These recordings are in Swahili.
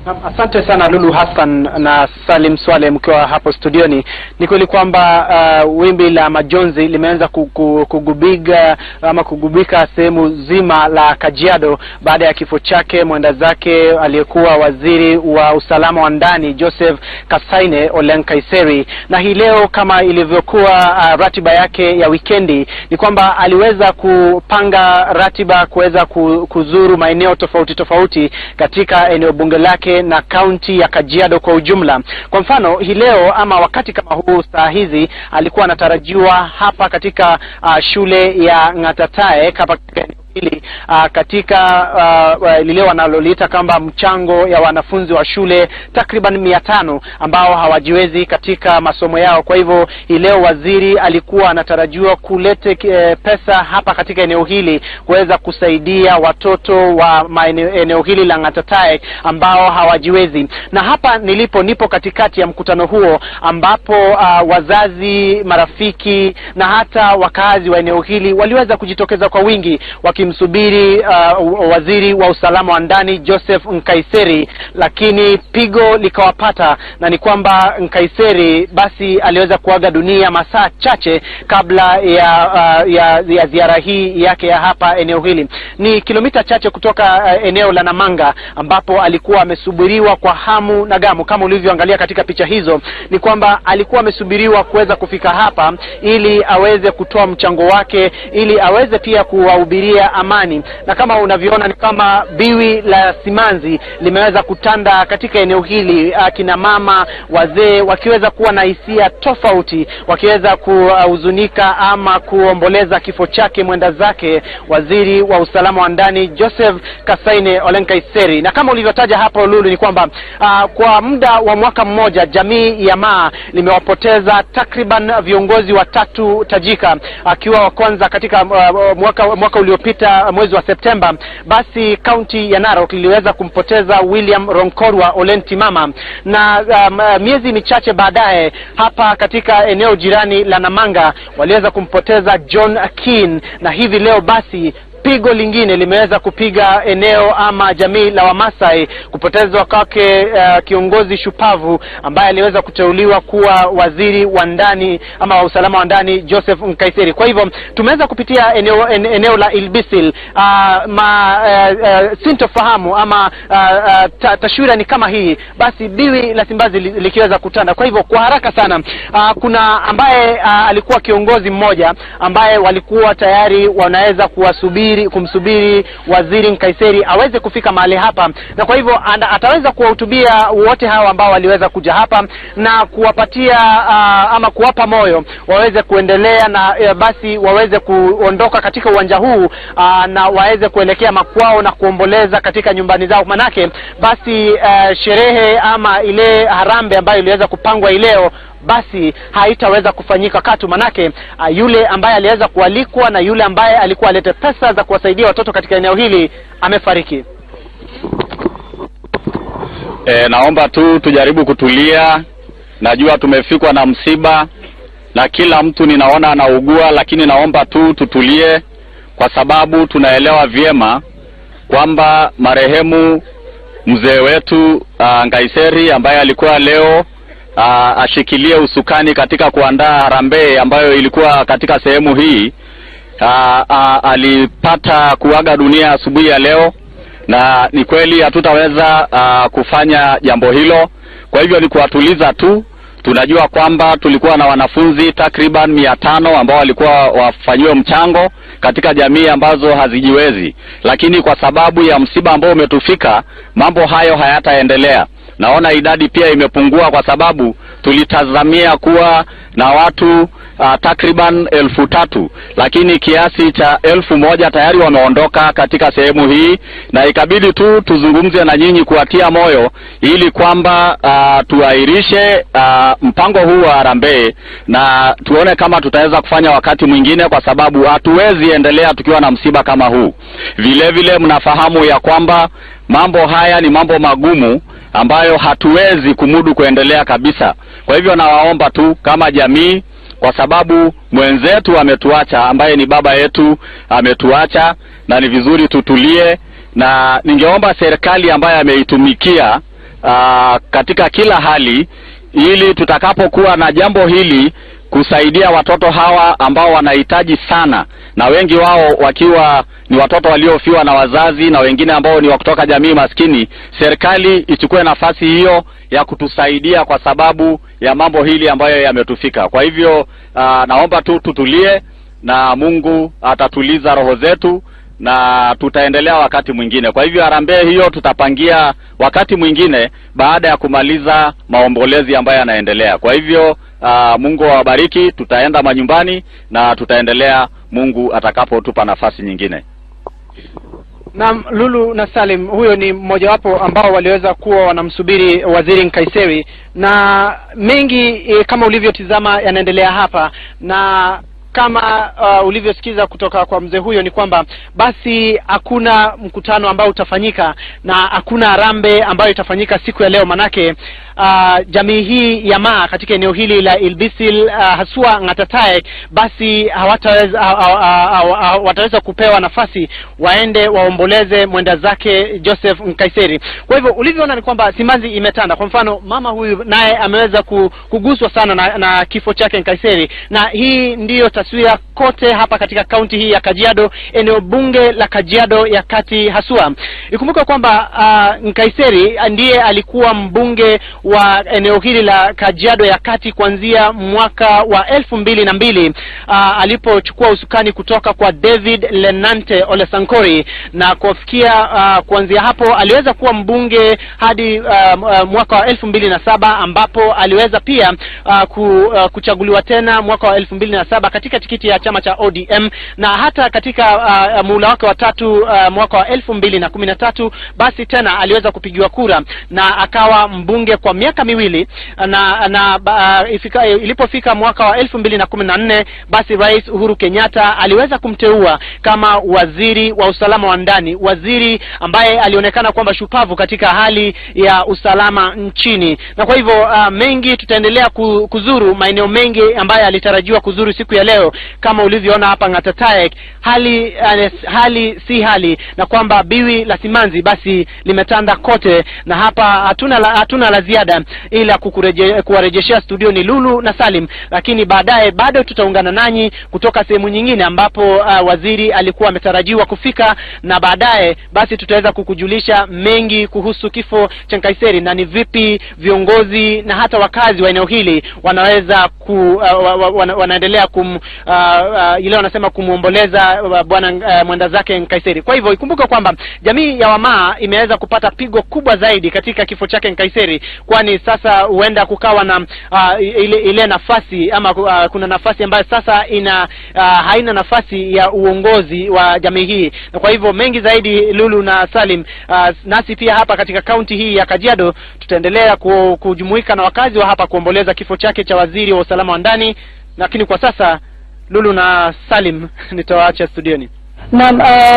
Asante sana Lulu Hassan na Salim Swale mkiwa hapo studioni. Ni kweli kwamba wimbi la majonzi limeanza kugubika sehemu zima la Kajiado baada ya kifo chake mwenda zake aliyekuwa waziri wa usalama wa ndani Joseph Kasaine Ole Nkaiseri. Na hii leo kama ilivyokuwa ratiba yake ya wikendi ni kwamba aliweza kupanga ratiba kuweza kuzuru maeneo tofauti katika eneo bunge lake na kaunti ya Kajiado kwa ujumla. Kwa mfano hii leo ama wakati kama huu saa hizi alikuwa anatarajiwa hapa katika shule ya Ngatatae katika lile wanaloliita kama mchango ya wanafunzi wa shule takriban 500 ambao hawajiwezi katika masomo yao. Kwa hivyo leo waziri alikuwa anatarajiwa kulete pesa hapa katika eneo hili kuweza kusaidia watoto wa eneo hili la Ngatatae ambao hawajiwezi. Na hapa nipo katikati ya mkutano huo ambapo wazazi, marafiki na hata wakazi wa eneo hili waliweza kujitokeza kwa wingi wakimsubiri waziri wa usalama wa ndani Joseph Nkaiseri, lakini pigo likawapata, na ni kwamba Nkaiseri basi aliweza kuaga dunia masaa chache kabla ya ziara hii yake ya hapa eneo hili. Ni kilomita chache kutoka eneo la Namanga ambapo alikuwa amesubiriwa kwa hamu na gamu. Kama ulivyoangalia katika picha hizo ni kwamba alikuwa amesubiriwa kuweza kufika hapa ili aweze kutoa mchango wake, ili aweze pia kuwahubiria amani. Na kama unavyoona ni kama biwi la simanzi limeweza kutanda katika eneo hili, kina mama, wazee wakiweza kuwa na hisia tofauti, wakiweza kuhuzunika ama kuomboleza kifo chake mwenda zake waziri wa usalama wa ndani Joseph Kasaine Ole Nkaiseri. Na kama ulivyotaja hapo Lulu ni kwamba kwa muda wa mwaka mmoja jamii ya Maa limewapoteza takriban viongozi watatu tajika, akiwa wa kwanza katika mwaka uliopita mwezi wa Septemba. Basi kaunti ya Narok iliweza kumpoteza William Ronkorwa Ole Ntimama, na miezi michache baadaye hapa katika eneo jirani la Namanga waliweza kumpoteza John Akin. Na hivi leo basi pigo lingine limeweza kupiga eneo ama jamii la Wamasai, kupotezwa kwake kiongozi shupavu ambaye aliweza kuteuliwa kuwa waziri wa ndani ama wa usalama wa ndani Joseph Nkaiseri. Kwa hivyo tumeweza kupitia eneo la Ilbisil, sintofahamu ama taswira ni kama hii. Basi biwi la Simbazi likiweza kutanda. Kwa hivyo kwa haraka sana kuna ambaye alikuwa kiongozi mmoja ambaye walikuwa tayari wanaweza kumsubiri waziri Nkaiseri aweze kufika mahali hapa, na kwa hivyo ataweza kuwahutubia wote hawa ambao waliweza kuja hapa na kuwapatia ama kuwapa moyo waweze kuendelea na basi waweze kuondoka katika uwanja huu na waweze kuelekea makwao na kuomboleza katika nyumbani zao. Manake basi sherehe ama ile harambe ambayo iliweza kupangwa leo basi haitaweza kufanyika katu, manake yule ambaye aliweza kualikwa na yule ambaye alikuwa alete pesa za kuwasaidia watoto katika eneo hili amefariki. Naomba tu tujaribu kutulia. Najua tumefikwa na msiba na kila mtu ninaona anaugua, lakini naomba tu tutulie kwa sababu tunaelewa vyema kwamba marehemu mzee wetu Nkaiseri ambaye alikuwa leo ashikilie usukani katika kuandaa harambee ambayo ilikuwa katika sehemu hii, alipata kuaga dunia asubuhi ya leo, na ni kweli hatutaweza kufanya jambo hilo. Kwa hivyo ni kuwatuliza tu. Tunajua kwamba tulikuwa na wanafunzi takriban 500 ambao walikuwa wafanyiwe mchango katika jamii ambazo hazijiwezi, lakini kwa sababu ya msiba ambao umetufika mambo hayo hayataendelea. Naona idadi pia imepungua kwa sababu tulitazamia kuwa na watu takriban 3,000, lakini kiasi cha 1,000 tayari wameondoka katika sehemu hii, na ikabidi tu tuzungumze na nyinyi kuatia moyo ili kwamba tuairishe mpango huu wa harambee na tuone kama tutaweza kufanya wakati mwingine, kwa sababu hatuwezi endelea tukiwa na msiba kama huu. Vile vile mnafahamu ya kwamba mambo haya ni mambo magumu ambayo hatuwezi kumudu kuendelea kabisa. Kwa hivyo nawaomba tu kama jamii, kwa sababu mwenzetu ametuacha, ambaye ni baba yetu ametuacha, na ni vizuri tutulie. Na ningeomba serikali ambayo ameitumikia katika kila hali, ili tutakapokuwa na jambo hili kusaidia watoto hawa ambao wanahitaji sana, na wengi wao wakiwa ni watoto waliofiwa na wazazi na wengine ambao ni wa kutoka jamii maskini. Serikali ichukue nafasi hiyo ya kutusaidia kwa sababu ya mambo hili ambayo yametufika. Kwa hivyo naomba tu tutulie, na Mungu atatuliza roho zetu na tutaendelea wakati mwingine. Kwa hivyo harambee hiyo tutapangia wakati mwingine baada ya kumaliza maombolezi ambayo yanaendelea. Kwa hivyo Mungu awabariki, tutaenda manyumbani na tutaendelea Mungu atakapotupa nafasi nyingine. Na Lulu na Salim, huyo ni mmoja wapo ambao waliweza kuwa wanamsubiri Waziri Nkaiseri, na mengi kama ulivyotizama yanaendelea hapa, na kama ulivyosikiza kutoka kwa mzee huyo ni kwamba basi hakuna mkutano ambao utafanyika na hakuna harambee ambayo itafanyika siku ya leo, manake jamii hii ya Maa katika eneo hili la Ilbisil haswa Ngatataek basi wataweza kupewa nafasi waende waomboleze mwenda zake Joseph Nkaiseri. Kwa hivyo ulivyoona ni kwamba simanzi imetanda. Kwa mfano mama huyu naye ameweza kuguswa sana na kifo chake Nkaiseri, na hii ndiyo taswira kote hapa katika kaunti hii ya Kajiado, eneo bunge la Kajiado ya Kati haswa. Ikumbuka kwamba Nkaiseri ndiye alikuwa mbunge wa eneo hili la Kajiado ya Kati kuanzia mwaka wa 2002 alipochukua usukani kutoka kwa David Lenante Ole Sankori, na kufikia kuanzia hapo aliweza kuwa mbunge hadi mwaka wa 2007 ambapo aliweza pia kuchaguliwa tena mwaka wa 2007 katika tikiti ya chama cha ODM, na hata katika muhula wake wa tatu mwaka wa 2013 basi tena aliweza kupigiwa kura na akawa mbunge kwa miaka miwili, na ilipofika mwaka wa 2014 basi Rais Uhuru Kenyatta aliweza kumteua kama waziri wa usalama wa ndani, waziri ambaye alionekana kwamba shupavu katika hali ya usalama nchini. Na kwa hivyo mengi tutaendelea kuzuru maeneo mengi ambayo alitarajiwa kuzuru siku ya leo, kama ulivyoona hapa Ngatataek hali si hali, na kwamba biwi la simanzi basi limetanda kote, na hapa hatuna la ziada ila kuwarejeshea studio ni Lulu na Salim, lakini baadaye bado tutaungana nanyi kutoka sehemu nyingine ambapo waziri alikuwa ametarajiwa kufika, na baadaye basi tutaweza kukujulisha mengi kuhusu kifo cha Nkaiseri na ni vipi viongozi na hata wakazi wa eneo hili wanaweza wanaendelea ile wanasema kumuomboleza bwana mwenda zake Nkaiseri. Kwa hivyo ikumbuke kwamba jamii ya Wamaa imeweza kupata pigo kubwa zaidi katika kifo chake Nkaiseri, kwani sasa huenda kukawa na ile nafasi ama kuna nafasi ambayo sasa haina nafasi ya uongozi wa jamii hii. Na kwa hivyo mengi zaidi Lulu na Salim, nasi pia hapa katika kaunti hii ya Kajiado tutaendelea kujumuika na wakazi wa hapa kuomboleza kifo chake cha waziri wa usalama wa ndani. Lakini kwa sasa Lulu na Salim nitawaacha studioni. Na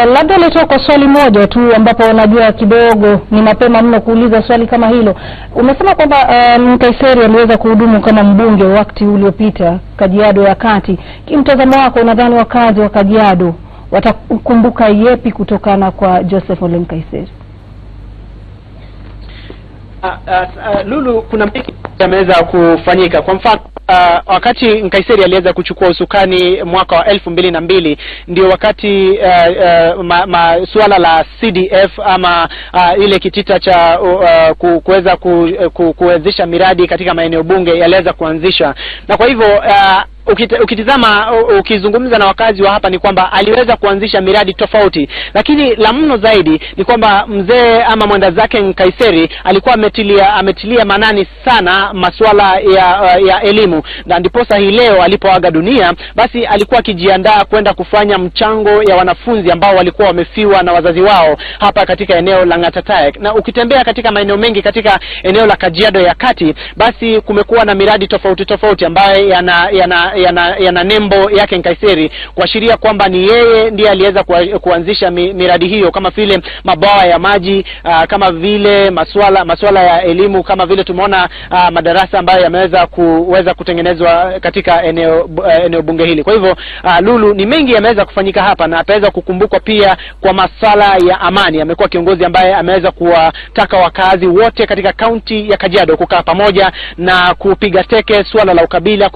labda nitoa kwa swali moja tu, ambapo najua kidogo ni mapema mno kuuliza swali kama hilo. Umesema kwamba Nkaiseri aliweza kuhudumu kama mbunge wakati uliopita Kajiado ya Kati. Kimtazamo wako, unadhani wakazi wa Kajiado watakumbuka yepi kutokana kwa Joseph Ole Nkaiseri? Lulu, kuna mengi yameweza kufanyika. Kwa mfano wakati Nkaiseri aliweza kuchukua usukani mwaka wa 2002 ndio wakati suala la CDF ama ile kitita cha kuweza kuwezesha miradi katika maeneo bunge yaliweza kuanzisha. Na kwa hivyo ukitizama ukizungumza na wakazi wa hapa ni kwamba aliweza kuanzisha miradi tofauti, lakini la mno zaidi ni kwamba mzee ama mwenda zake Nkaiseri alikuwa ametilia manani sana masuala ya elimu, na ndiposa hii leo alipoaga dunia basi alikuwa akijiandaa kwenda kufanya mchango ya wanafunzi ambao walikuwa wamefiwa na wazazi wao hapa katika eneo la Ngatataek. Na ukitembea katika maeneo mengi katika eneo la Kajiado ya Kati basi kumekuwa na miradi tofauti ambayo yana nembo yake Nkaiseri, kuashiria kwamba ni yeye ndiye aliweza kuanzisha miradi hiyo, kama vile mabwawa ya maji, kama vile masuala ya elimu, kama vile tumeona madarasa ambayo yameweza kutengenezwa katika eneo bunge hili. Kwa hivyo Lulu, ni mengi yameweza kufanyika hapa, na ataweza kukumbukwa pia kwa masuala ya amani. Amekuwa kiongozi ambaye ameweza kuwataka wakazi wote katika kaunti ya Kajiado kukaa pamoja na kupiga teke swala la ukabila,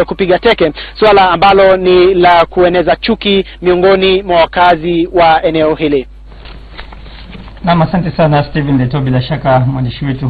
kupiga teke swala ambalo ni la kueneza chuki miongoni mwa wakazi wa eneo hili. Na asante sana Steven Leto, bila shaka mwandishi wetu